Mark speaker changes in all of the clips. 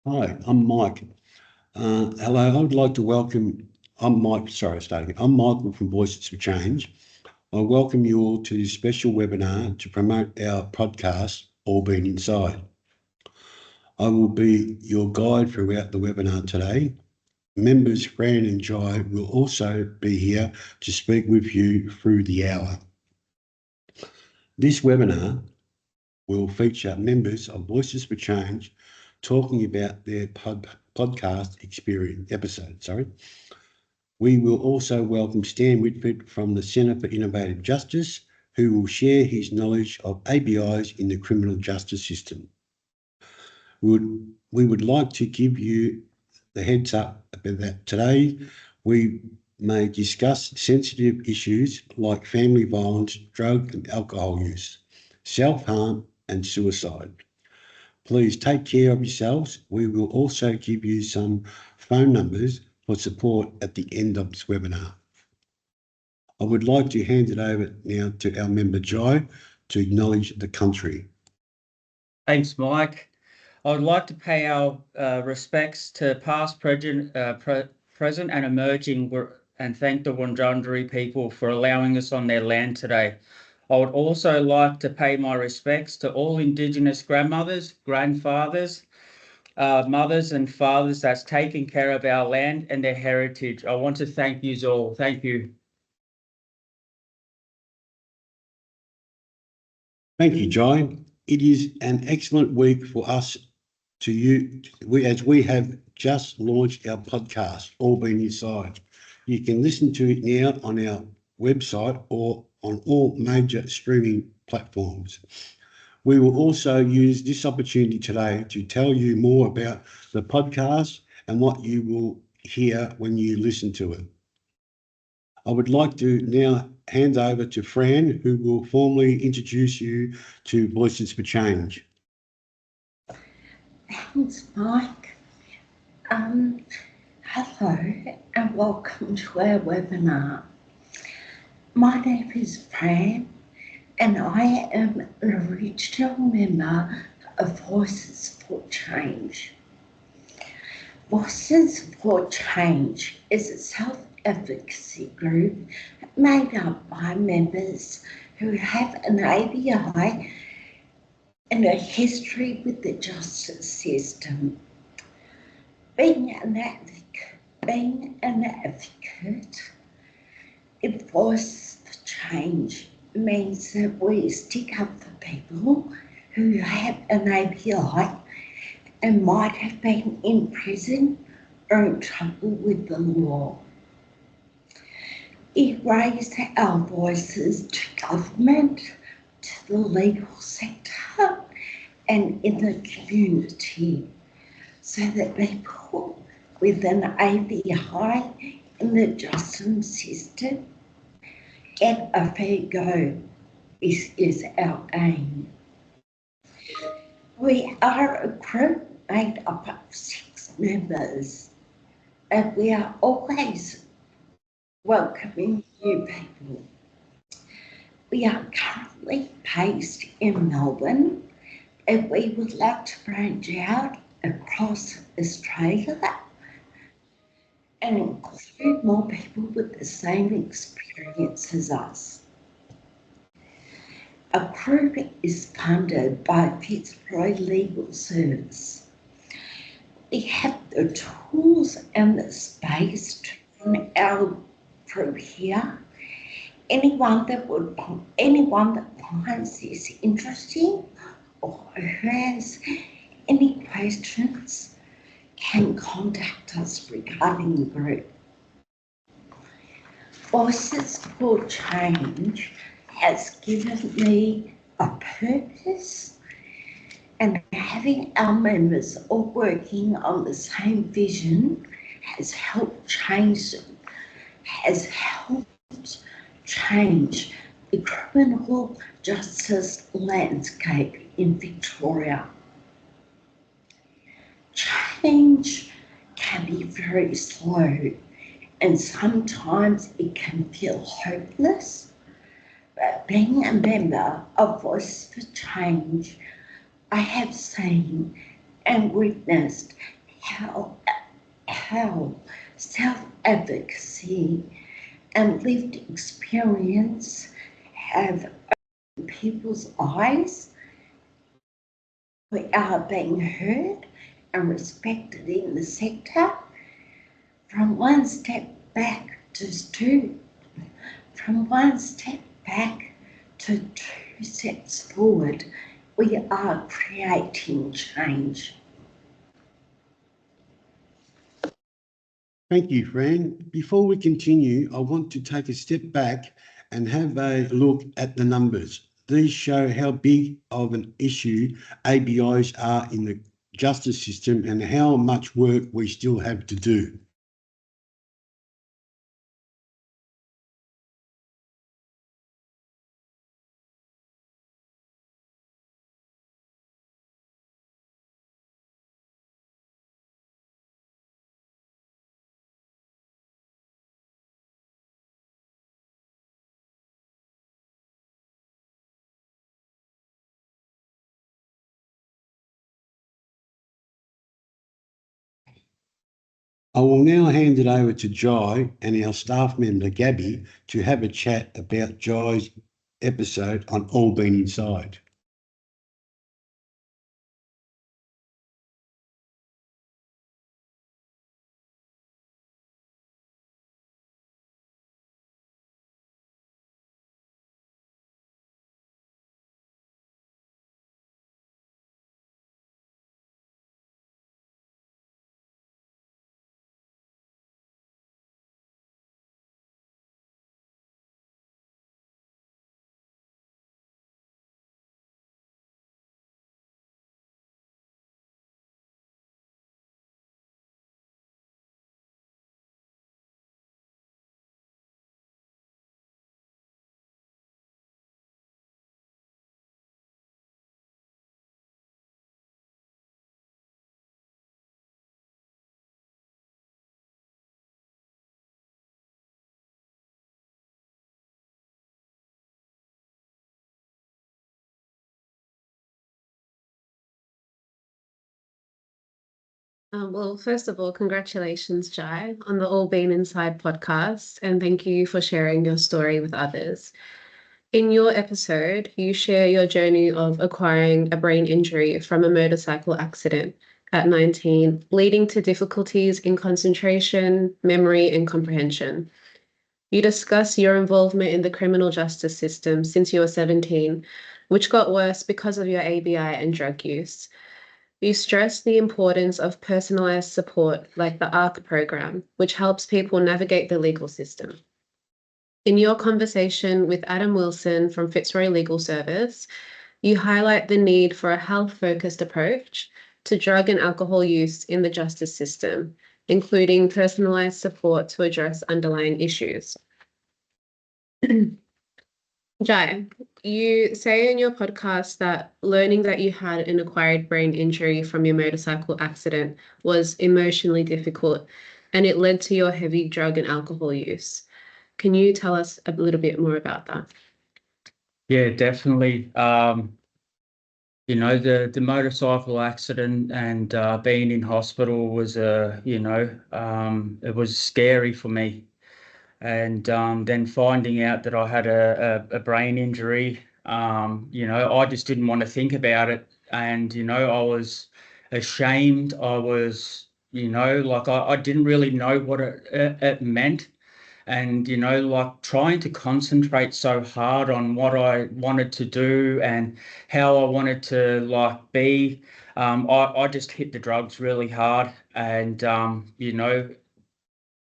Speaker 1: Hi, I'm Mike. Hello, I would like to welcome, I'm Mike, sorry, starting again. I'm Michael from Voices for Change. I welcome you all to this special webinar to promote our podcast, All Being Inside. I will be your guide throughout the webinar today. Members Fran and Jai will also be here to speak with you through the hour. This webinar will feature members of Voices for Change talking about their podcast episode. We will also welcome Stan Winford from the Centre for Innovative Justice, who will share his knowledge of ABIs in the criminal justice system. We would like to give you the heads up about that today. We may discuss sensitive issues like family violence, drug and alcohol use, self-harm and suicide. Please take care of yourselves. We will also give you some phone numbers for support at the end of this webinar. I would like to hand it over now to our member Jai to acknowledge the country.
Speaker 2: Thanks, Mike. I would like to pay our respects to past, present and emerging, and thank the Wurundjeri people for allowing us on their land today. I would also like to pay my respects to all Indigenous grandmothers, grandfathers, mothers and fathers that's taken care of our land and their heritage. I want to thank you all. Thank you.
Speaker 1: Thank you, Jai. It is an excellent week for us as we have just launched our podcast, All Being Inside. You can listen to it now on our website or on all major streaming platforms. We will also use this opportunity today to tell you more about the podcast and what you will hear when you listen to it. I would like to now hand over to Fran, who will formally introduce you to Voices for Change.
Speaker 3: Thanks, Mike. Hello and welcome to our webinar. My name is Fran and I am an original member of Voices for Change. Voices for Change is a self-advocacy group made up by members who have an ABI and a history with the justice system. Being an advocate in Voices for Change means that we stick up for people who have an ABI and might have been in prison or in trouble with the law. We raise our voices to government, to the legal sector and in the community so that people with an ABI in the justice system get a fair go. This is our aim. We are a group made up of 6 members and we are always welcoming new people. We are currently based in Melbourne and we would like to branch out across Australia and include more people with the same experience as us. A group is funded by Fitzroy Legal Service. We have the tools and the space to run our group here. Anyone that finds this interesting or who has any questions can contact us regarding the group. Voices for Change has given me a purpose, and having our members all working on the same vision has helped change the criminal justice landscape in Victoria. Change can be very slow and sometimes it can feel hopeless, but being a member of Voices for Change, I have seen and witnessed how self-advocacy and lived experience have opened people's eyes. We are being heard and respected in the sector. From one step back to two steps forward, we are creating change.
Speaker 1: Thank you, Fran. Before we continue, I want to take a step back and have a look at the numbers. These show how big of an issue ABIs are in the justice system and how much work we still have to do. I will now hand it over to Jai and our staff member Gabby to have a chat about Jai's episode on All Been Inside.
Speaker 4: Well, first of all, congratulations, Jai, on the All Been Inside podcast, and thank you for sharing your story with others. In your episode, you share your journey of acquiring a brain injury from a motorcycle accident at 19, leading to difficulties in concentration, memory, and comprehension. You discuss your involvement in the criminal justice system since you were 17, which got worse because of your ABI and drug use. You stress the importance of personalised support like the ARC program, which helps people navigate the legal system. In your conversation with Adam Wilson from Fitzroy Legal Service, you highlight the need for a health-focused approach to drug and alcohol use in the justice system, including personalised support to address underlying issues. Jai, you say in your podcast that learning that you had an acquired brain injury from your motorcycle accident was emotionally difficult and it led to your heavy drug and alcohol use. Can you tell us a little bit more about that?
Speaker 2: Yeah, definitely. You know, the motorcycle accident and being in hospital was it was scary for me. And then finding out that I had a brain injury, I just didn't want to think about it. And, I was ashamed. I was, like I didn't really know what it meant. And, like trying to concentrate so hard on what I wanted to do and how I wanted to like be. I just hit the drugs really hard. And,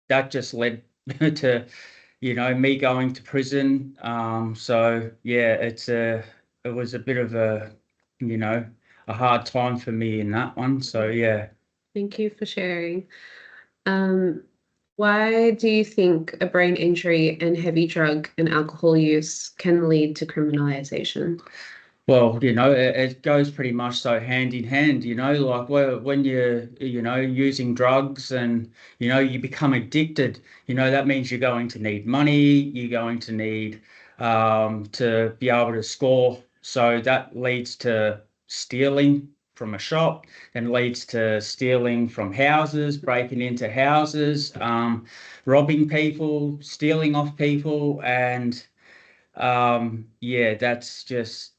Speaker 2: that just led to me going to prison. So yeah, it was a bit of a hard time for me in that one. So yeah.
Speaker 4: Thank you for sharing. Why do you think a brain injury and heavy drug and alcohol use can lead to criminalisation?
Speaker 2: Well, it goes pretty much so hand in hand, like when you're, using drugs and, you become addicted, that means you're going to need money, you're going to need to be able to score. So that leads to stealing. from a shop, then leads to stealing from houses, breaking into houses, robbing people, stealing off people, and yeah, that's just,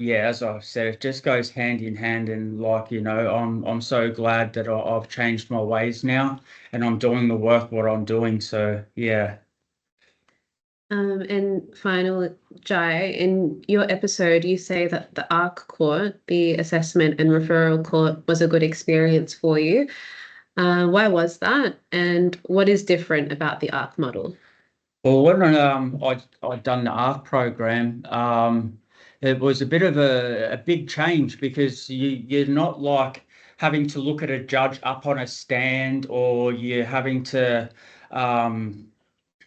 Speaker 2: yeah, as I've said, it just goes hand in hand. And like, you know, I'm so glad that I've changed my ways now, and I'm doing the work what I'm doing. So yeah.
Speaker 4: And final, Jai, in your episode, you say that the ARC court, the assessment and referral court, was a good experience for you. Why was that? And what is different about the ARC model?
Speaker 2: Well, when I'd done the ARC program, it was a bit of a big change, because you're not like having to look at a judge up on a stand, or you're having to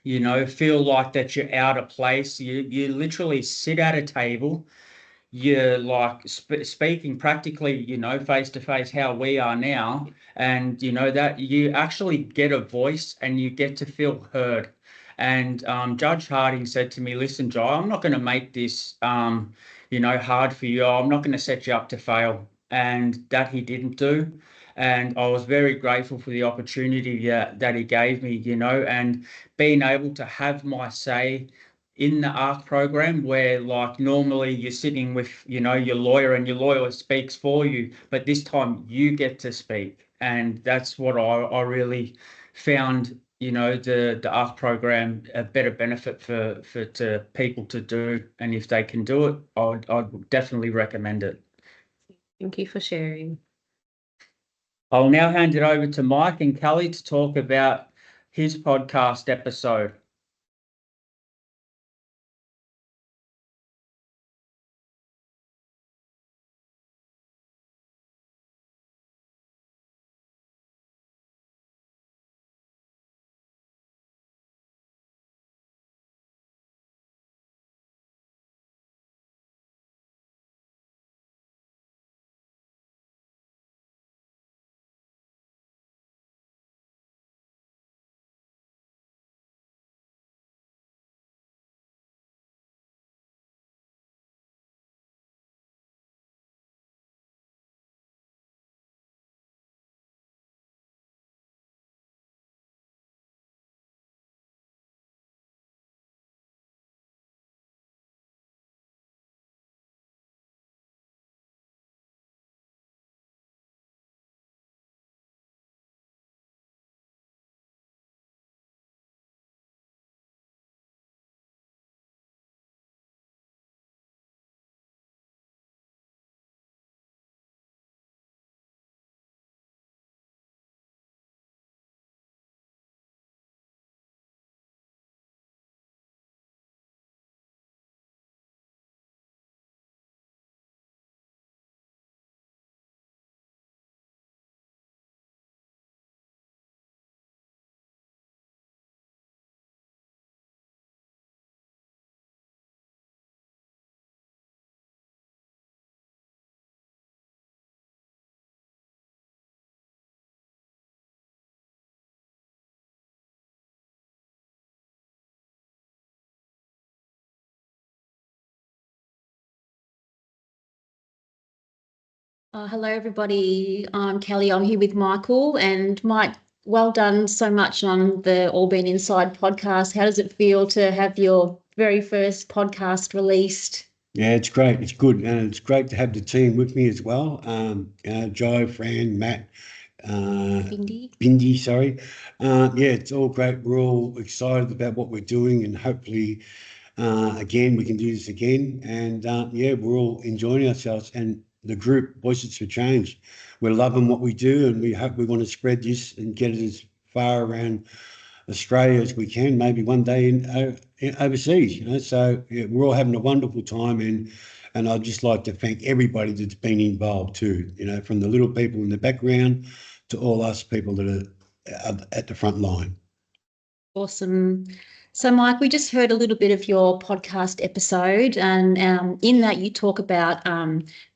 Speaker 2: you know, feel like that you're out of place. You literally sit at a table. You're like speaking practically, you know, face to face, how we are now, and you know that you actually get a voice and you get to feel heard. And Judge Harding said to me, "Listen, Joe, I'm not going to make this, you know, hard for you. I'm not going to set you up to fail." And that he didn't do. And I was very grateful for the opportunity that he gave me, you know, and being able to have my say in the ARC program, where like normally you're sitting with, you know, your lawyer, and your lawyer speaks for you, but this time you get to speak. And that's what I really found, you know, the ARC program a better benefit for to people to do. And if they can do it, I'd definitely recommend it.
Speaker 4: Thank you for sharing.
Speaker 2: I'll now hand it over to Mike and Kelly to talk about his podcast episode.
Speaker 5: Hello, everybody. I'm Kelly. I'm here with Michael. And Mike, well done so much on the All Been Inside podcast. How does it feel to have your very first podcast released?
Speaker 1: Yeah, it's great. It's good. And it's great to have the team with me as well. Joe, Fran, Matt, Bindi, sorry. Yeah, it's all great. We're all excited about what we're doing, and hopefully, again, we can do this again. And yeah, we're all enjoying ourselves. And the group, Voices for Change, we're loving what we do, and we hope we want to spread this and get it as far around Australia as we can, maybe one day in overseas, you know. So yeah, we're all having a wonderful time, and I'd just like to thank everybody that's been involved too, you know, from the little people in the background to all us people that are at the front line.
Speaker 5: Awesome. So, Mike, we just heard a little bit of your podcast episode, and in that you talk about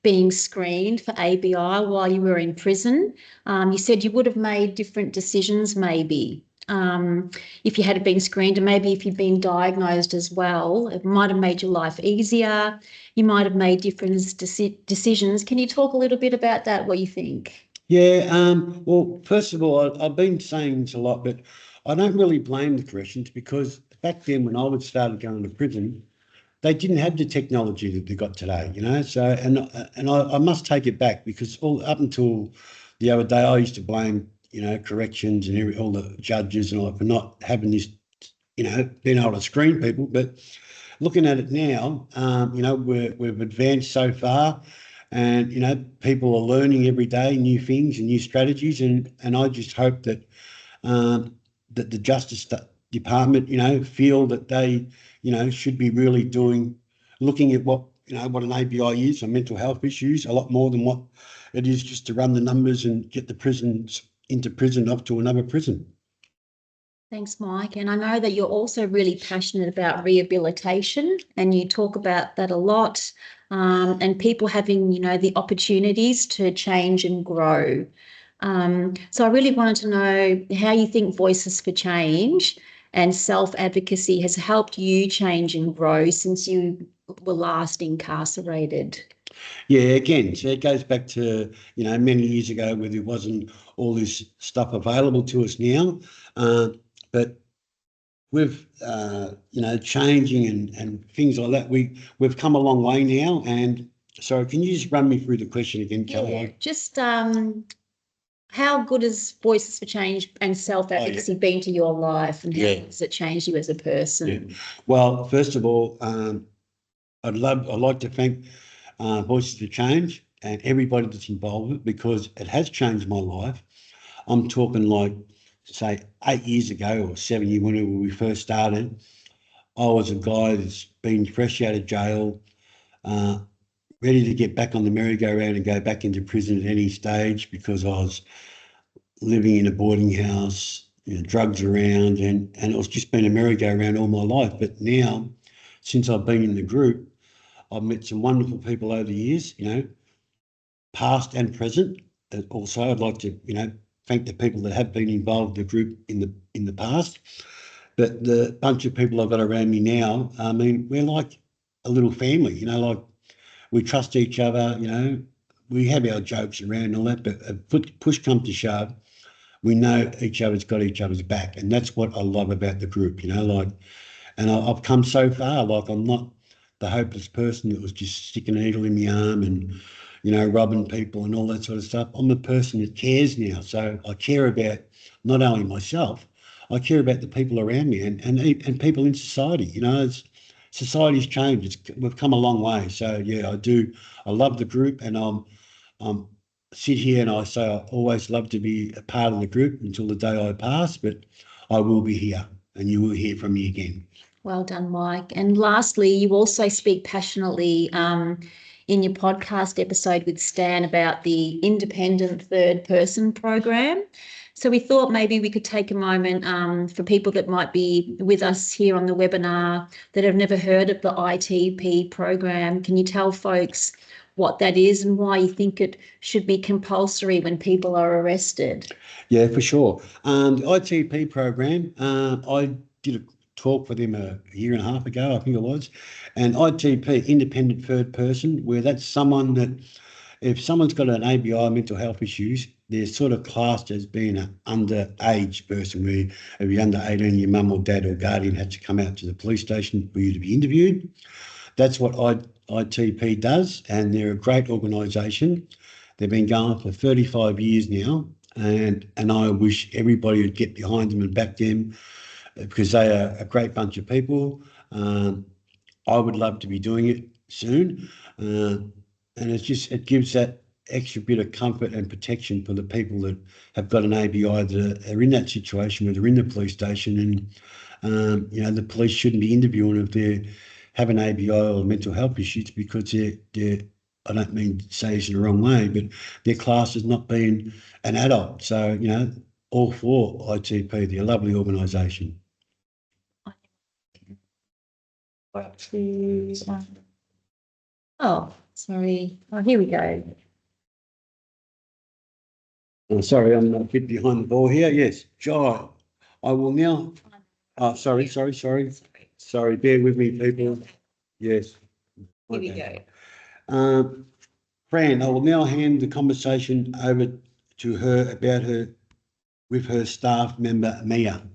Speaker 5: being screened for ABI while you were in prison. You said you would have made different decisions maybe. if you had been screened, and maybe if you'd been diagnosed as well, it might have made your life easier. You might have made different decisions. Can you talk a little bit about that, what you think?
Speaker 1: Yeah, well, first of all, I've been saying this a lot, but I don't really blame the corrections because back then when I would started going to prison, they didn't have the technology that they got today, you know. So, and I must take it back because up until the other day, I used to blame, you know, corrections and all the judges and all for not having this, you know, being able to screen people. But looking at it now, you know, we've advanced so far, and you know, people are learning every day new things and new strategies, and I just hope that that the Justice Department, you know, feel that they, you know, should be really looking at what, you know, what an ABI is and mental health issues a lot more than what it is just to run the numbers and get the prisons into prison off to another prison.
Speaker 5: Thanks, Mike. And I know that you're also really passionate about rehabilitation, and you talk about that a lot, and people having, you know, the opportunities to change and grow. So I really wanted to know how you think Voices for Change and self-advocacy has helped you change and grow since you were last incarcerated.
Speaker 1: Yeah, again, so it goes back to, you know, many years ago where there wasn't all this stuff available to us now. But with, you know, changing and things like that, we've come a long way now. And so can you just run me through the question again, Kelly?
Speaker 5: Yeah, just how good has Voices for Change and self-advocacy been to your life, and how has it changed you as a person?
Speaker 1: Yeah. Well, first of all, I'd like to thank Voices for Change and everybody that's involved with it because it has changed my life. I'm talking like, say, 8 years ago or 7 years when we first started. I was a guy that's been fresh out of jail, ready to get back on the merry-go-round and go back into prison at any stage because I was living in a boarding house, you know, drugs around, and it was just been a merry-go-round all my life. But now, since I've been in the group, I've met some wonderful people over the years, you know, past and present. Also, I'd like to, you know, thank the people that have been involved in the group in the past. But the bunch of people I've got around me now, I mean, we're like a little family, you know, like we trust each other, you know, we have our jokes around and all that, but if push comes to shove, we know each other's got each other's back. And that's what I love about the group, you know, like, and I've come so far, like I'm not the hopeless person that was just sticking a needle in my arm and, you know, robbing people and all that sort of stuff. I'm a person that cares now. So I care about not only myself, I care about the people around me and people in society. You know, society's changed. We've come a long way. So yeah, I do. I love the group, and I'm sit here and I say I always love to be a part of the group until the day I pass. But I will be here, and you will hear from me again.
Speaker 5: Well done, Mike. And lastly, you also speak passionately in your podcast episode with Stan about the independent third person program. So we thought maybe we could take a moment for people that might be with us here on the webinar that have never heard of the ITP program. Can you tell folks what that is and why you think it should be compulsory when people are arrested?
Speaker 1: Yeah, for sure. The ITP program, I did a talk for them a year and a half ago, I think it was, and ITP, independent third person, where that's someone that if someone's got an ABI, mental health issues, they're sort of classed as being an underage person, where if you're under 18, your mum or dad or guardian had to come out to the police station for you to be interviewed. That's what ITP does, and they're a great organisation. They've been going for 35 years now, and I wish everybody would get behind them and back them because they are a great bunch of people. I would love to be doing it soon. And it gives that extra bit of comfort and protection for the people that have got an ABI that are in that situation where they're in the police station and, you know, the police shouldn't be interviewing if they have an ABI or mental health issues because they're I don't mean to say this in the wrong way, but their class has not been an adult. So, you know, all for ITP, they're a lovely organisation.
Speaker 5: Oh, sorry. Oh, here we go.
Speaker 1: Sorry, I'm a bit behind the ball here. Yes, Jai, I will now, sorry, bear with me, people. Yes.
Speaker 4: Here we
Speaker 1: Okay.
Speaker 4: go.
Speaker 1: Fran, I will now hand the conversation over to her about with her staff member, Mia.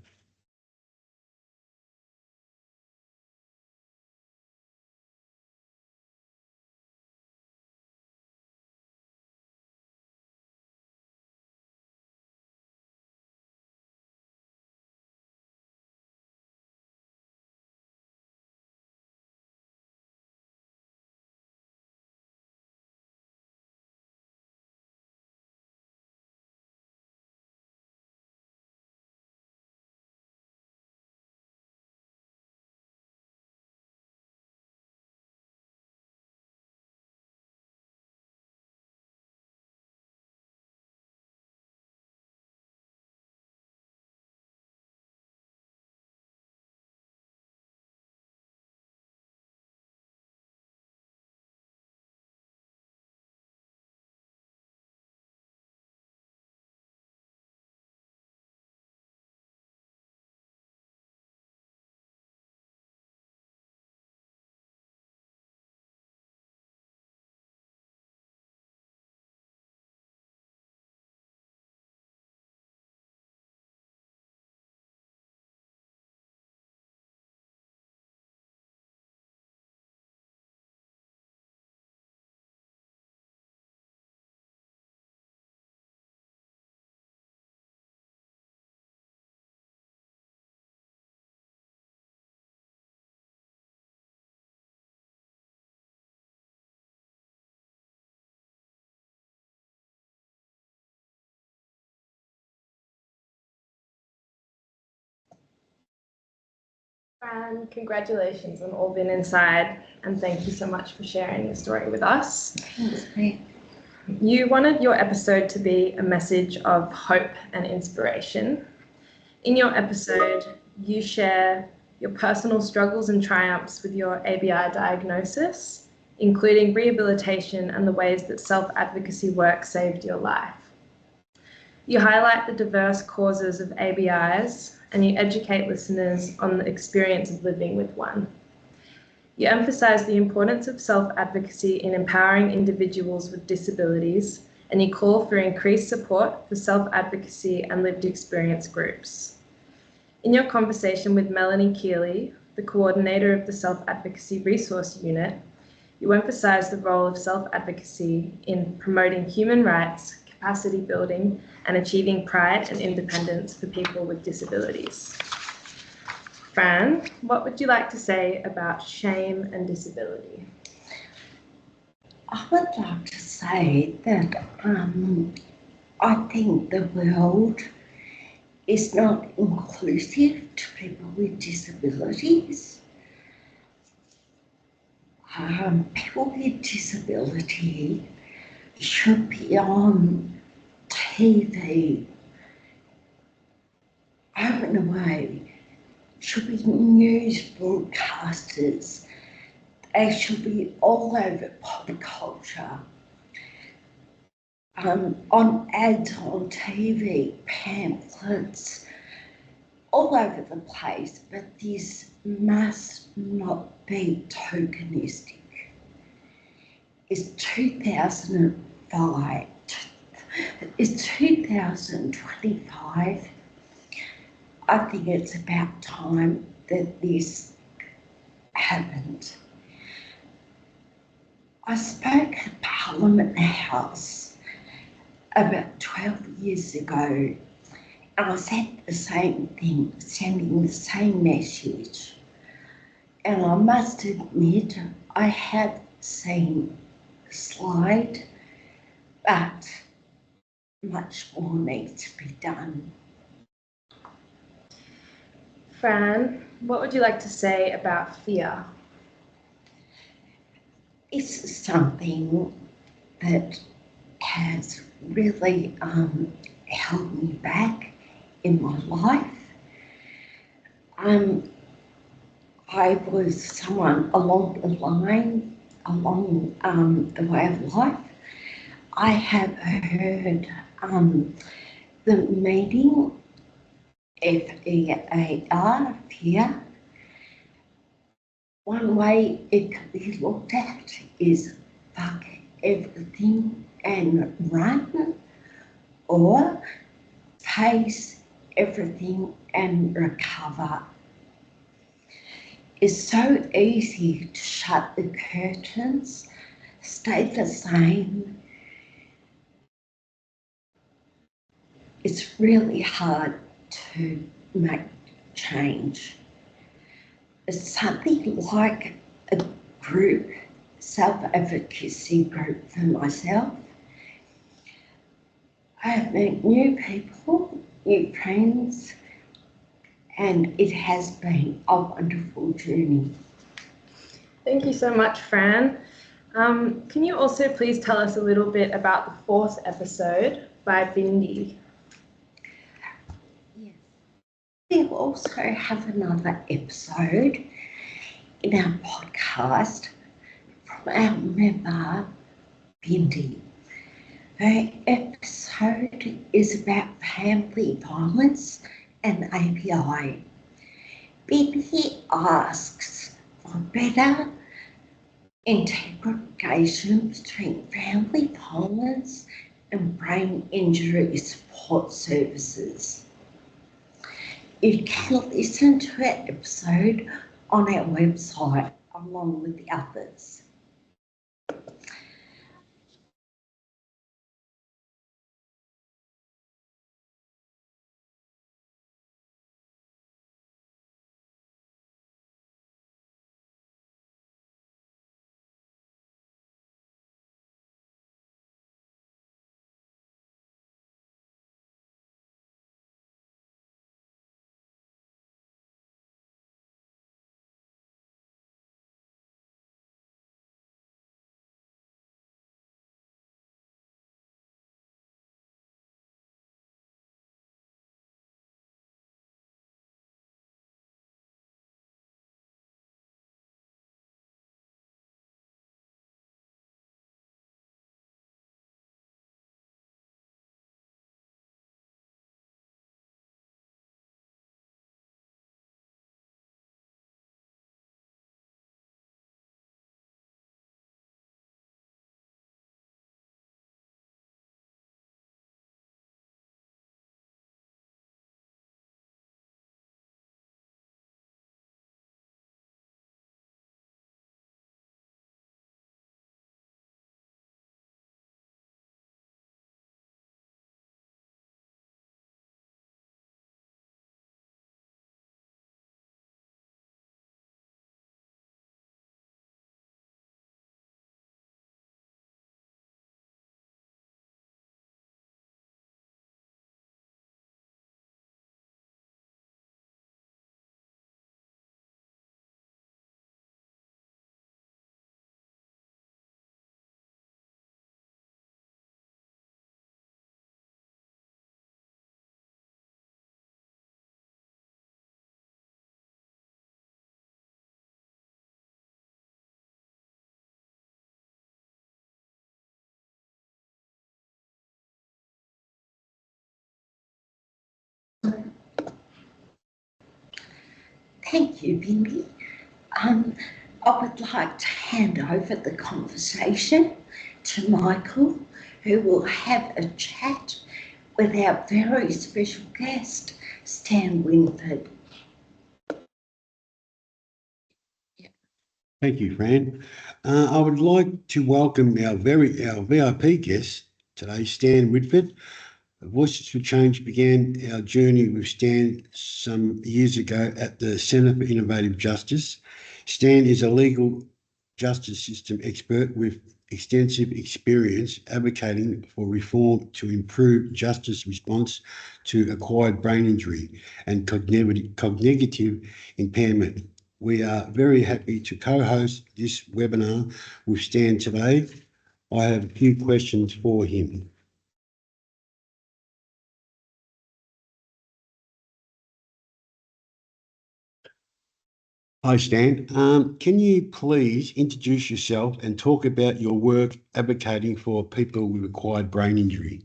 Speaker 6: And congratulations on All Been Inside, and thank you so much for sharing your story with us.
Speaker 3: Thanks, mate.
Speaker 6: You wanted your episode to be a message of hope and inspiration. In your episode, you share your personal struggles and triumphs with your ABI diagnosis, including rehabilitation and the ways that self-advocacy work saved your life. You highlight the diverse causes of ABIs, and you educate listeners on the experience of living with one. You emphasize the importance of self-advocacy in empowering individuals with disabilities, and you call for increased support for self-advocacy and lived experience groups. In your conversation with Melanie Keeley, the coordinator of the Self-Advocacy Resource Unit, you emphasize the role of self-advocacy in promoting human rights, capacity building, and achieving pride and independence for people with disabilities. Fran, what would you like to say about shame and disability?
Speaker 3: I would like to say that I think the world is not inclusive to people with disabilities. People with disability should be on TV home and away, should be news broadcasters. They should be all over pop culture, on ads on TV, pamphlets, all over the place, but this must not be tokenistic. It's 2005, it's 2025. I think it's about time that this happened. I spoke at Parliament House about 12 years ago, and I said the same thing, sending the same message. And I must admit, I have seen a slide, but much more needs to be done.
Speaker 6: Fran, what would you like to say about fear?
Speaker 3: It's something that has really held me back in my life. I was someone along the line, along the way of life. I have heard the meeting FEAR, fear. One way it can be looked at is fuck everything and run, or face everything and recover. It's so easy to shut the curtains, stay the same. It's really hard to make change. It's something like a group, self-advocacy group for myself. I've met new people, new friends, and it has been a wonderful journey.
Speaker 6: Thank you so much, Fran. Can you also please tell us a little bit about the fourth episode by Bindi?
Speaker 3: Yes. We also have another episode in our podcast from our member, Bindi. Her episode is about family violence and ABI. Bindi asks for better integration between family violence and brain injury support services. You can listen to our episode on our website along with the others. Thank you, Bindi. I would like to hand over the conversation to Michael, who will have a chat with our very special guest, Stan Winford.
Speaker 1: Thank you, Fran. I would like to welcome our VIP guest today, Stan Winford. Voices for Change began our journey with Stan some years ago at the Centre for Innovative Justice. Stan is a legal justice system expert with extensive experience advocating for reform to improve justice response to acquired brain injury and cognitive impairment. We are very happy to co-host this webinar with Stan today. I have a few questions for him. Hi, Stan. Can you please introduce yourself and talk about your work advocating for people with acquired brain injury?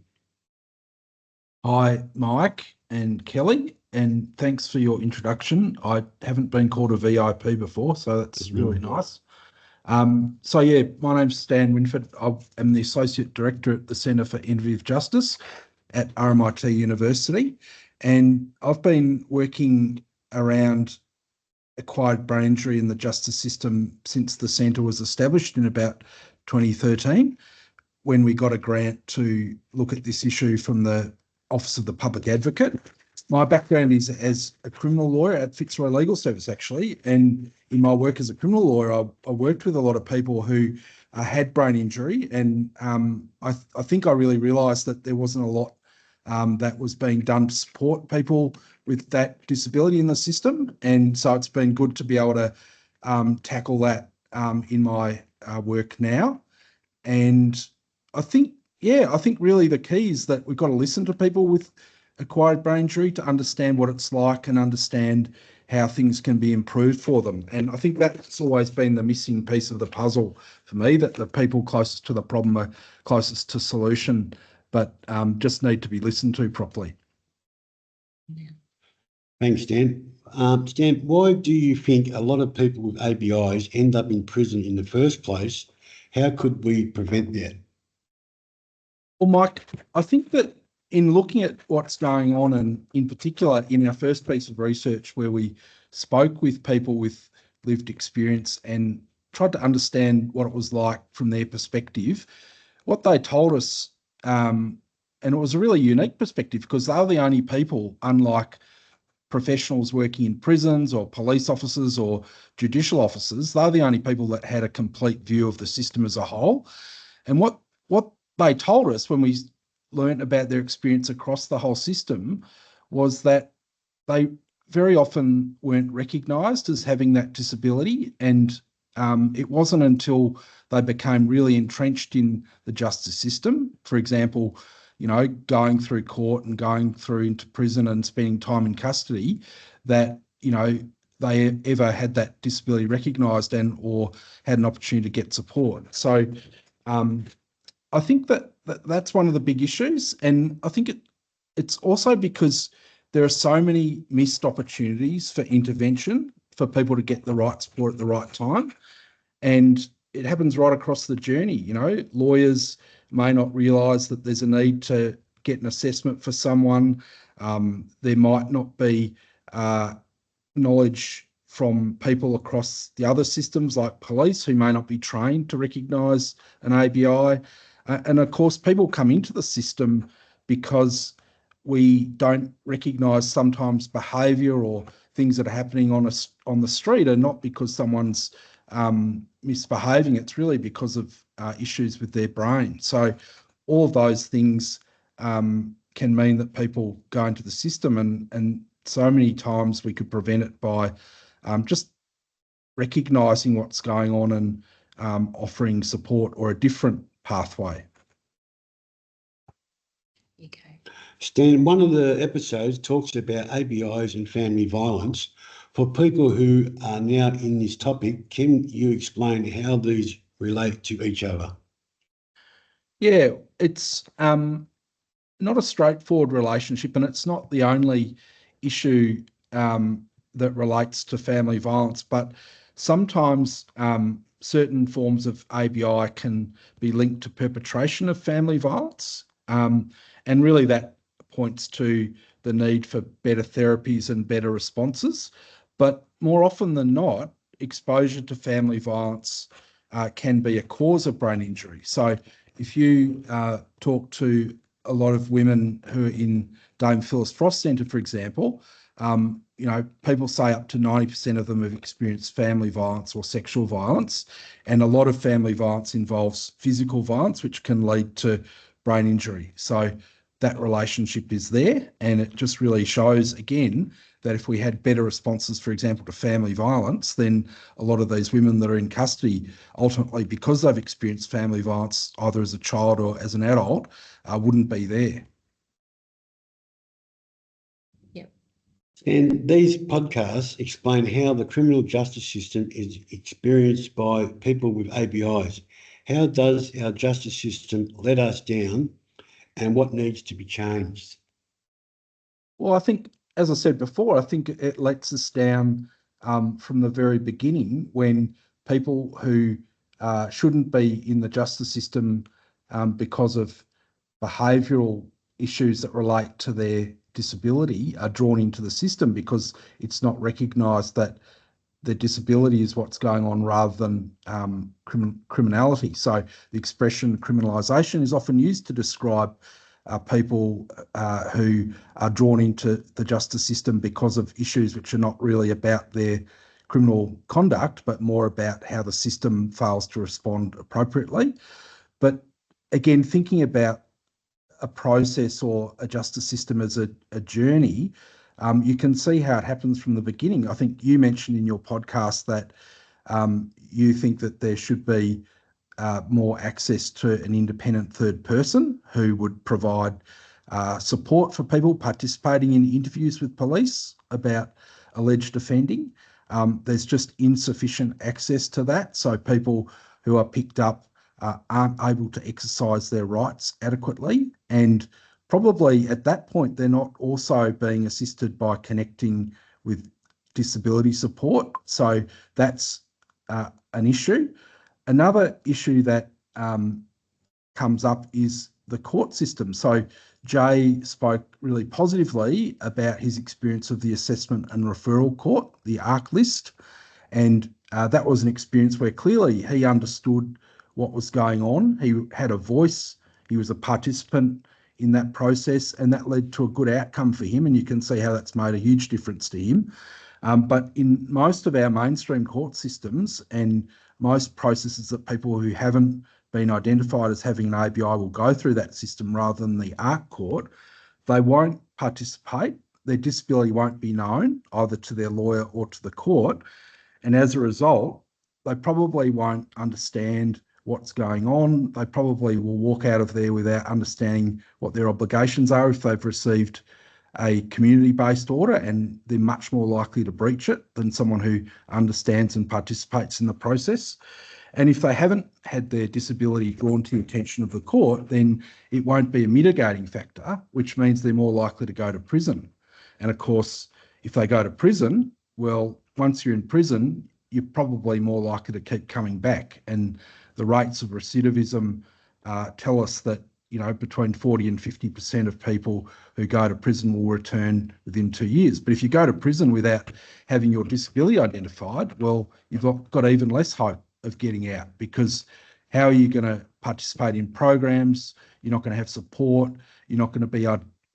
Speaker 7: Hi, Mike and Kelly. and thanks for your introduction. I haven't been called a VIP before, so that's really nice. So yeah, my name's Stan Winford. I am the Associate Director at the Centre for Innovative Justice at RMIT University, and I've been working around acquired brain injury in the justice system since the centre was established in about 2013, when we got a grant to look at this issue from the Office of the Public Advocate. My background is as a criminal lawyer at Fitzroy Legal Service, actually, and in my work as a criminal lawyer, I worked with a lot of people who had brain injury, and I think I really realised that there wasn't a lot that was being done to support people with that disability in the system, and so it's been good to be able to tackle that in my work now. And I think really the key is that we've got to listen to people with acquired brain injury to understand what it's like and understand how things can be improved for them. And I think that's always been the missing piece of the puzzle for me, that the people closest to the problem are closest to solution, but just need to be listened to properly.
Speaker 1: Thanks, Stan. Stan, why do you think a lot of people with ABIs end up in prison in the first place? How could we prevent that?
Speaker 7: Well, Mike, I think that in looking at what's going on, and in particular in our first piece of research where we spoke with people with lived experience and tried to understand what it was like from their perspective, what they told us, and it was a really unique perspective because they were the only people, unlike professionals working in prisons or police officers or judicial officers, they're the only people that had a complete view of the system as a whole. And what they told us when we learned about their experience across the whole system was that they very often weren't recognised as having that disability, and it wasn't until they became really entrenched in the justice system, for example, going through court and going through into prison and spending time in custody, that they ever had that disability recognised and or had an opportunity to get support. So I think that's one of the big issues, and I think it's also because there are so many missed opportunities for intervention for people to get the right support at the right time, and it happens right across the journey. Lawyers may not realise that there's a need to get an assessment for someone. There might not be knowledge from people across the other systems like police who may not be trained to recognise an ABI. And of course, people come into the system because we don't recognise sometimes behaviour or things that are happening on the street, and not because someone's misbehaving. It's really because of issues with their brain. So all of those things can mean that people go into the system, and so many times we could prevent it by just recognising what's going on and offering support or a different pathway.
Speaker 5: Okay.
Speaker 1: Stan, one of the episodes talks about ABIs and family violence. For people who are now in this topic, can you explain how these relate to each other?
Speaker 7: Yeah, it's not a straightforward relationship, and it's not the only issue that relates to family violence, but sometimes certain forms of ABI can be linked to perpetration of family violence, and really that points to the need for better therapies and better responses. But more often than not, exposure to family violence can be a cause of brain injury. So if you talk to a lot of women who are in Dame Phyllis Frost Centre, for example, people say up to 90% of them have experienced family violence or sexual violence, and a lot of family violence involves physical violence, which can lead to brain injury. So that relationship is there, and it just really shows, again, that if we had better responses, for example, to family violence, then a lot of these women that are in custody, ultimately, because they've experienced family violence, either as a child or as an adult, wouldn't be there.
Speaker 5: Yep.
Speaker 1: And these podcasts explain how the criminal justice system is experienced by people with ABIs. How does our justice system let us down, and what needs to be changed?
Speaker 7: Well, I think as I said before, I think it lets us down from the very beginning when people who shouldn't be in the justice system because of behavioural issues that relate to their disability are drawn into the system because it's not recognised that their disability is what's going on rather than criminality. So the expression criminalisation is often used to describe people who are drawn into the justice system because of issues which are not really about their criminal conduct, but more about how the system fails to respond appropriately. But again, thinking about a process or a justice system as a journey, you can see how it happens from the beginning. I think you mentioned in your podcast that you think that there should be more access to an independent third person who would provide support for people participating in interviews with police about alleged offending. There's just insufficient access to that, so people who are picked up aren't able to exercise their rights adequately, and probably at that point they're not also being assisted by connecting with disability support. So that's an issue. Another issue that comes up is the court system. So Jay spoke really positively about his experience of the assessment and referral court, the ARC list, and that was an experience where clearly he understood what was going on. He had a voice, he was a participant in that process, and that led to a good outcome for him, and you can see how that's made a huge difference to him. But in most of our mainstream court systems and most processes that people who haven't been identified as having an ABI will go through that system rather than the ARC court, they won't participate. Their disability won't be known either to their lawyer or to the court. And as a result, they probably won't understand what's going on. They probably will walk out of there without understanding what their obligations are if they've received a community-based order, and they're much more likely to breach it than someone who understands and participates in the process. And if they haven't had their disability drawn to the attention of the court, then it won't be a mitigating factor, which means they're more likely to go to prison. And of course, if they go to prison, well, once you're in prison, you're probably more likely to keep coming back. And the rates of recidivism tell us that, you know, between 40 and 50% of people who go to prison will return within 2 years. But if you go to prison without having your disability identified, well, you've got even less hope of getting out, because how are you going to participate in programs? You're not going to have support. You're not going to be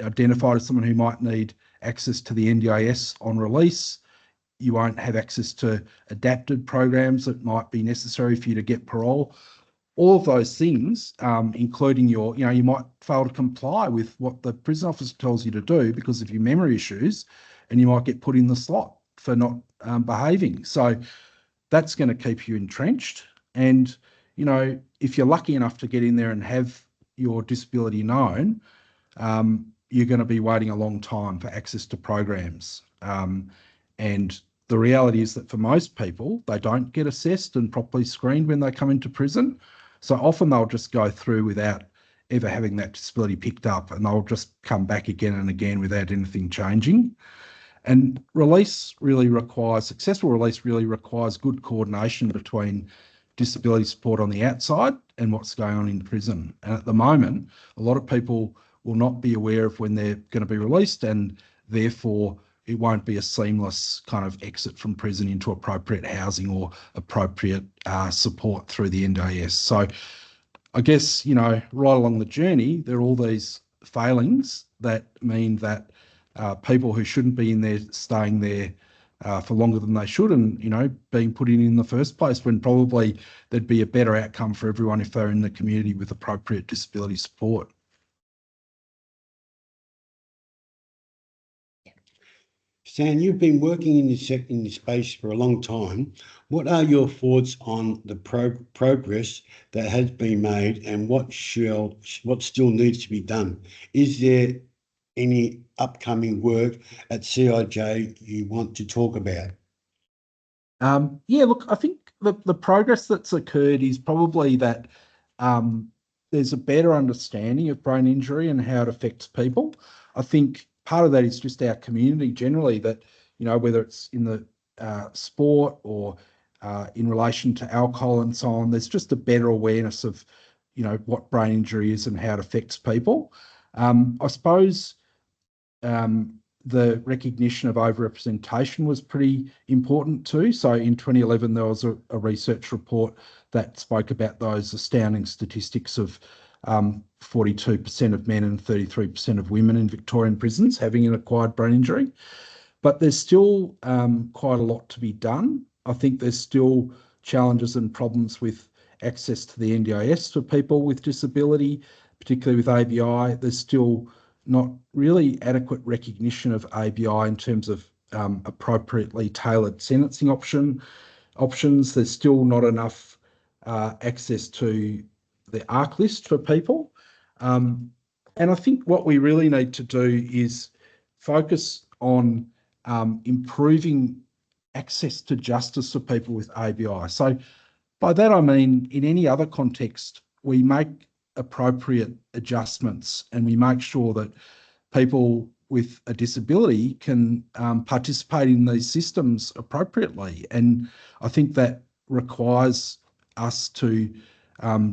Speaker 7: identified as someone who might need access to the NDIS on release. You won't have access to adapted programs that might be necessary for you to get parole. All of those things, including you might fail to comply with what the prison officer tells you to do because of your memory issues, and you might get put in the slot for not behaving. So that's going to keep you entrenched. And, you know, if you're lucky enough to get in there and have your disability known, you're going to be waiting a long time for access to programs. And the reality is that for most people, they don't get assessed and properly screened when they come into prison. So often they'll just go through without ever having that disability picked up, and they'll just come back again and again without anything changing. And successful release really requires good coordination between disability support on the outside and what's going on in prison. And at the moment, a lot of people will not be aware of when they're going to be released, and therefore it won't be a seamless kind of exit from prison into appropriate housing or appropriate support through the NDIS. So I guess, you know, right along the journey, there are all these failings that mean that people who shouldn't be in there staying there for longer than they should, and, you know, being put in the first place, when probably there'd be a better outcome for everyone if they're in the community with appropriate disability support.
Speaker 1: Stan, you've been working in this space for a long time. What are your thoughts on the progress that has been made, and what still needs to be done? Is there any upcoming work at CIJ you want to talk about?
Speaker 7: Yeah, look, I think the progress that's occurred is probably that there's a better understanding of brain injury and how it affects people. I think part of that is just our community generally, that, whether it's in the sport or in relation to alcohol and so on, there's just a better awareness of, what brain injury is and how it affects people. I suppose the recognition of overrepresentation was pretty important too. So in 2011, there was a research report that spoke about those astounding statistics of 42% of men and 33% of women in Victorian prisons having an acquired brain injury. But there's still quite a lot to be done. I think there's still challenges and problems with access to the NDIS for people with disability, particularly with ABI. There's still not really adequate recognition of ABI in terms of appropriately tailored sentencing options. There's still not enough access to the ARC list for people. And I think what we really need to do is focus on improving access to justice for people with ABI. So by that I mean, in any other context, we make appropriate adjustments and we make sure that people with a disability can participate in these systems appropriately. And I think that requires us to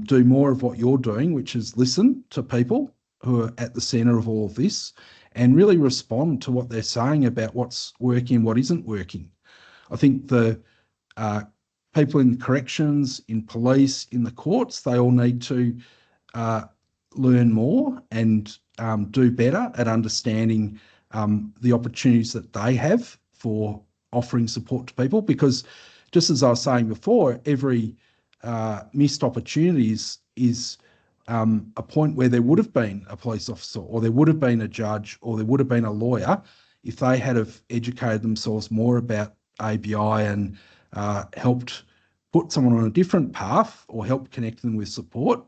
Speaker 7: do more of what you're doing, which is listen to people who are at the centre of all of this and really respond to what they're saying about what's working and what isn't working. I think the people in corrections, in police, in the courts, they all need to learn more and do better at understanding the opportunities that they have for offering support to people. Because just as I was saying before, every missed opportunity is a point where there would have been a police officer or there would have been a judge or there would have been a lawyer if they had have educated themselves more about ABI and helped put someone on a different path or help connect them with support.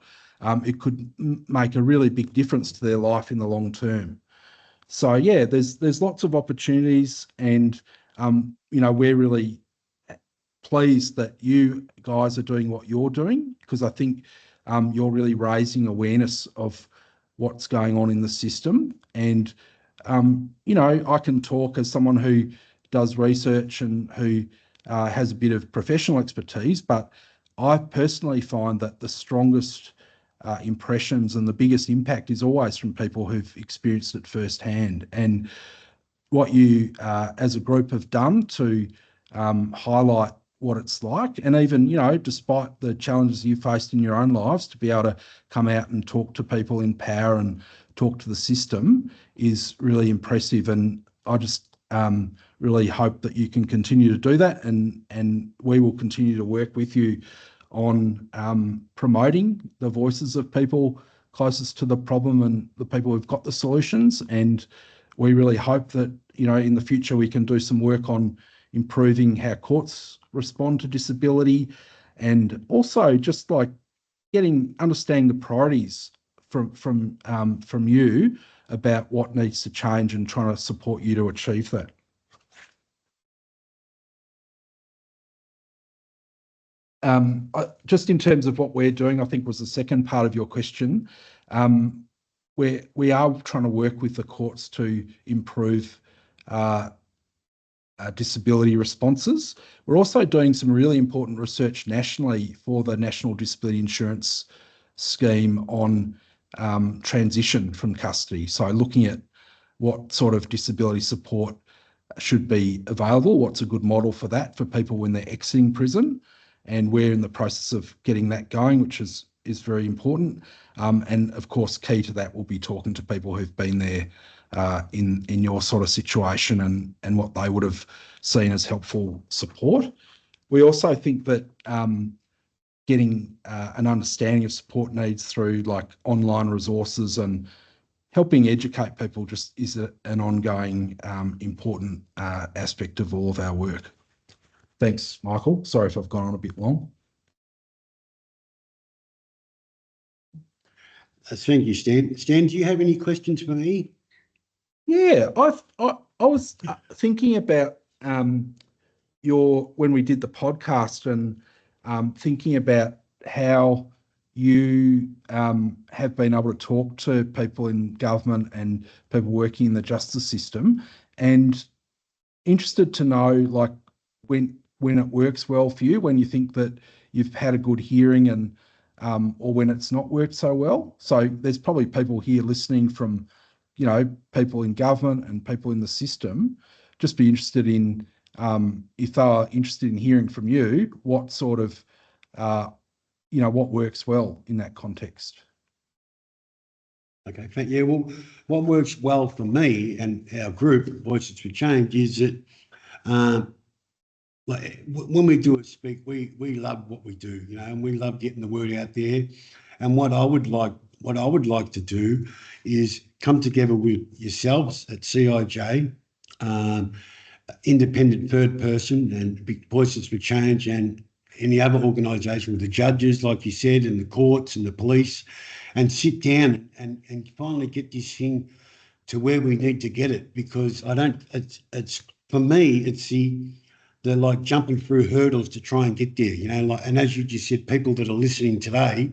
Speaker 7: It could make a really big difference to their life in the long term. So yeah, there's lots of opportunities, and we're really pleased that you guys are doing what you're doing, because I think you're really raising awareness of what's going on in the system. And I can talk as someone who does research and who has a bit of professional expertise, but I personally find that the strongest impressions and the biggest impact is always from people who've experienced it firsthand. And what you as a group have done to highlight what it's like, and even, despite the challenges you faced in your own lives, to be able to come out and talk to people in power and talk to the system is really impressive. And I just really hope that you can continue to do that, and we will continue to work with you on promoting the voices of people closest to the problem and the people who've got the solutions. And we really hope that, in the future we can do some work on improving how courts respond to disability, and also just like understanding the priorities from you about what needs to change and trying to support you to achieve that. Just in terms of what we're doing, I think was the second part of your question. We are trying to work with the courts to improve disability responses. We're also doing some really important research nationally for the National Disability Insurance Scheme on transition from custody. So looking at what sort of disability support should be available, what's a good model for that for people when they're exiting prison. And we're in the process of getting that going, which is very important. And of course, key to that will be talking to people who've been there in your sort of situation and what they would have seen as helpful support. We also think that getting an understanding of support needs through like online resources and helping educate people just is an ongoing important aspect of all of our work. Thanks, Michael. Sorry if I've gone on a bit long.
Speaker 1: Thank you, Stan. Stan, do you have any questions for me?
Speaker 7: Yeah, I was thinking about when we did the podcast and thinking about how you have been able to talk to people in government and people working in the justice system, and interested to know, like, when it works well for you, when you think that you've had a good hearing, and or when it's not worked so well. So there's probably people here listening from, people in government and people in the system. Just be interested in, if they are interested in hearing from you, what sort of, what works well in that context.
Speaker 1: Okay, yeah, well, what works well for me and our group, Voices for Change, is that like when we do a speak, we love what we do, and we love getting the word out there. And what I would like to do is come together with yourselves at CIJ, independent third person, and Voices for Change, and any other organisation with the judges, like you said, and the courts and the police, and sit down and finally get this thing to where we need to get it. Because it's for me, it's the like jumping through hurdles to try and get there, and as you just said, people that are listening today,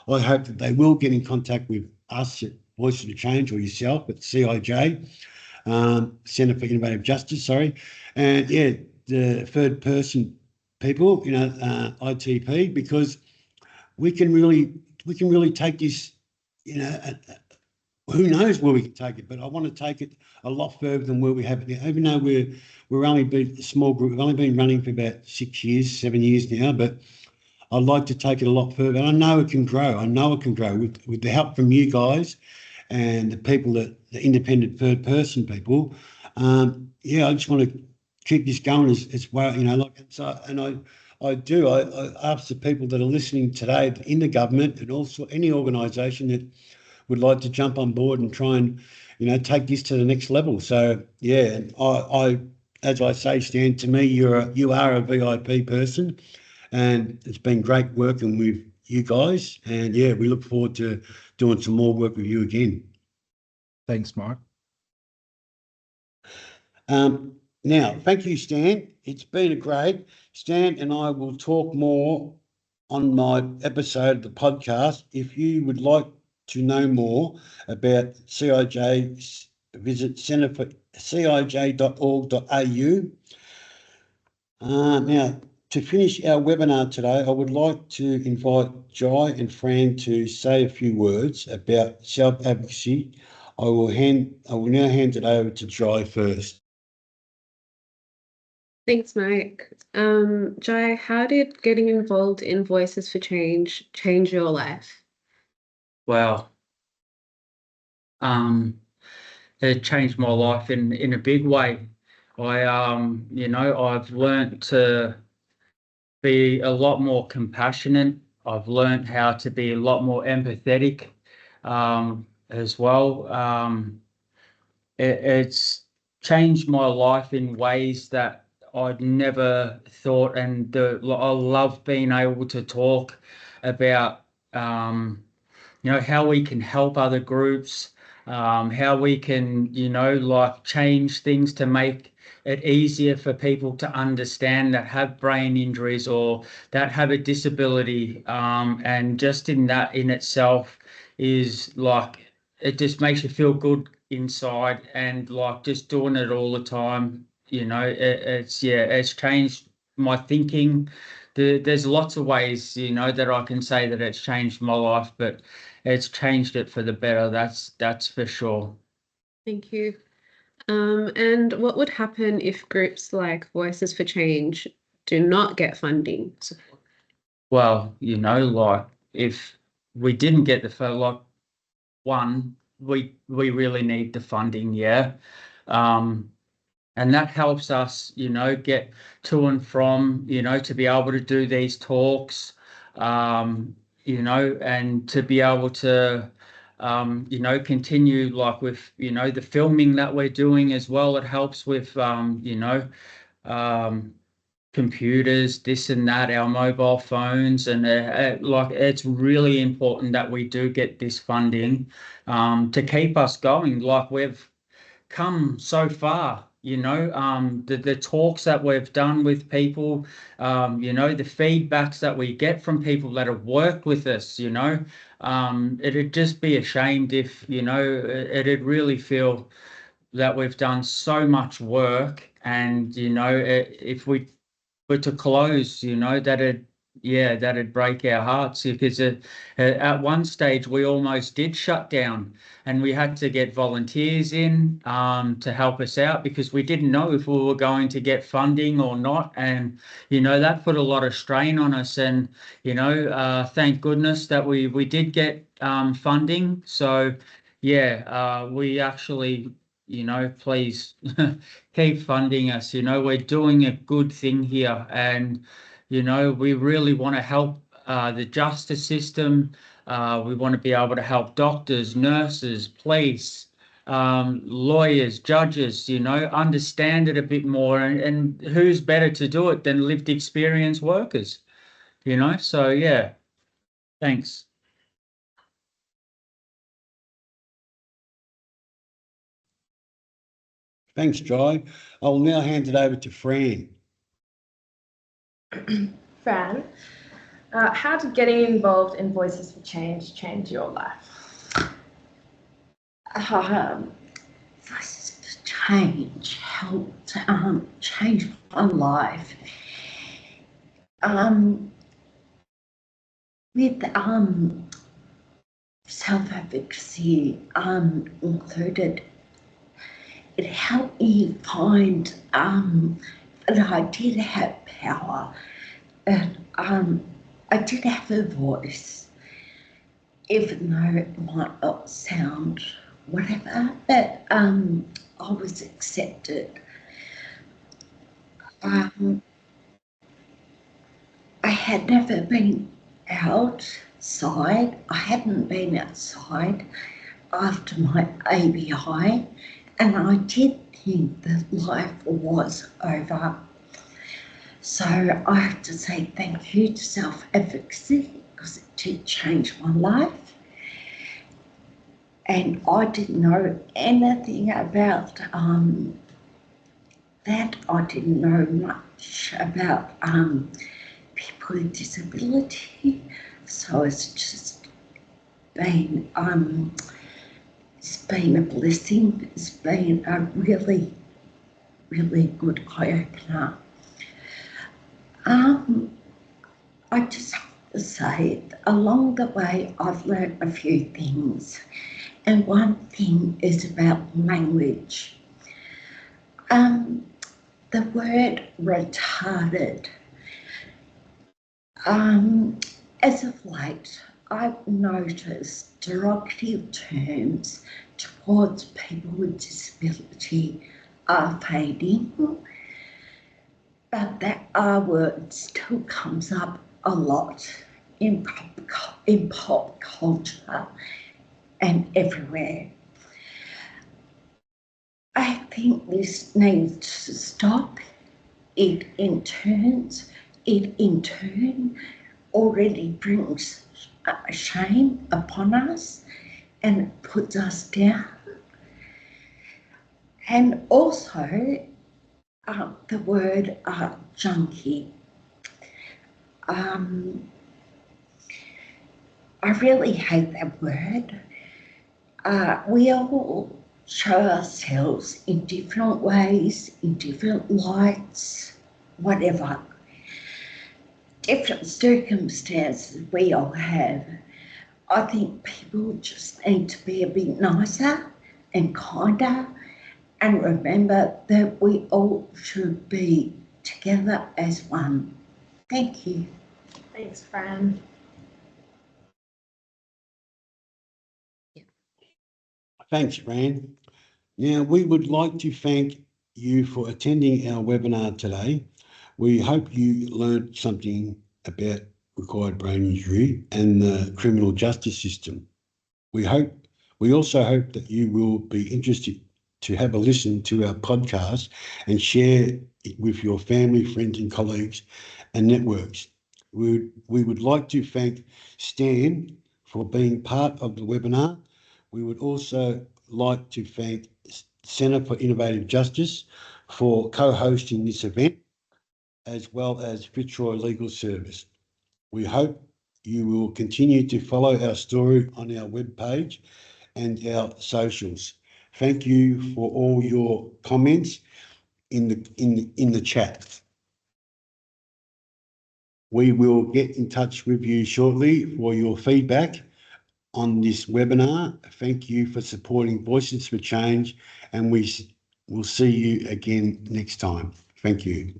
Speaker 1: I hope that they will get in contact with us at Voices of Change, or yourself at CIJ, Centre for Innovative Justice, sorry. And yeah, the third person people, ITP, because we can really take this, who knows where we can take it, but I want to take it a lot further than where we have it now. Even though we're only been a small group, we've only been running for about 7 years now, but I'd like to take it a lot further. I know it can grow. With the help from you guys and the people the independent third person people. I just want to keep this going as well, I ask the people that are listening today in the government, and also any organisation that would like to jump on board and try and, take this to the next level. So yeah, I as I say, Stan, to me, you are a VIP person, and it's been great working with you guys. And yeah, we look forward to doing some more work with you again.
Speaker 7: Thanks, Mike.
Speaker 1: Now, thank you, Stan. It's been great. Stan and I will talk more on my episode of the podcast. If you would like to know more about CIJ, visit cij.org.au. Now, to finish our webinar today, I would like to invite Jai and Fran to say a few words about self-advocacy. I will now hand it over to Jai first.
Speaker 4: Thanks, Mike. Jai, how did getting involved in Voices for Change change your life?
Speaker 2: Well, it changed my life in a big way. I've learnt to be a lot more compassionate. I've learnt how to be a lot more empathetic, as well. It's changed my life in ways that I'd never thought, and I love being able to talk about how we can help other groups, how we can change things to make it easier for people to understand that have brain injuries or that have a disability, and just in that in itself is it just makes you feel good inside, and just doing it all the time, it's changed my thinking. There's lots of ways that I can say that it's changed my life, but it's changed it for the better, that's for sure.
Speaker 4: Thank you. And what would happen if groups like Voices for Change do not get funding support?
Speaker 2: Well, if we didn't get the one, we really need the funding, yeah. And that helps us, get to and from, to be able to do these talks, and to be able to, continue with, the filming that we're doing as well. It helps with, computers, this and that, our mobile phones, and it's really important that we do get this funding to keep us going. We've come so far, the talks that we've done with people, the feedbacks that we get from people that have worked with us, it'd just be ashamed if, it'd really feel that we've done so much work and, if we were to close, that'd break our hearts because at one stage we almost did shut down and we had to get volunteers in to help us out because we didn't know if we were going to get funding or not. And, that put a lot of strain on us. And, thank goodness that we did get funding. So, we actually, please keep funding us. We're doing a good thing here. And, we really want to help the justice system. We want to be able to help doctors, nurses, police, lawyers, judges, understand it a bit more. And who's better to do it than lived experience workers, So, yeah, thanks.
Speaker 1: Thanks, Jai. I'll now hand it over to Fran.
Speaker 6: Fran, how did getting involved in Voices for change your life?
Speaker 3: Voices for Change helped change my life. With self-advocacy included, it helped me find that I did have power, and I did have a voice, even though it might not sound whatever, but I was accepted. I had never been outside. I hadn't been outside after my ABI, and I did think that life was over. So I have to say thank you to self-advocacy because it did change my life. And I didn't know anything about that. I didn't know much about people with disability. So it's just been it's been a blessing. It's been a really, really good eye-opener. I just have to say, along the way, I've learned a few things. And one thing is about language. The word retarded. As of late, I've noticed derogative terms towards people with disability are fading, but that R word still comes up a lot in pop culture and everywhere. I think this needs to stop. It in turn already brings shame upon us and it puts us down. And also the word junkie. I really hate that word. We all show ourselves in different ways, in different lights, whatever. Different circumstances we all have. I think people just need to be a bit nicer and kinder and remember that we all should be together as one. Thank you.
Speaker 6: Thanks, Fran.
Speaker 1: Thanks, Fran. Now, we would like to thank you for attending our webinar today. We hope you learned something about acquired brain injury and the criminal justice system. We also hope that you will be interested to have a listen to our podcast and share it with your family, friends and colleagues and networks. We would like to thank Stan for being part of the webinar. We would also like to thank Centre for Innovative Justice for co-hosting this event, as well as Fitzroy Legal Service. We hope you will continue to follow our story on our webpage and our socials. Thank you for all your comments in the chat. We will get in touch with you shortly for your feedback on this webinar. Thank you for supporting Voices for Change, and we will see you again next time. Thank you.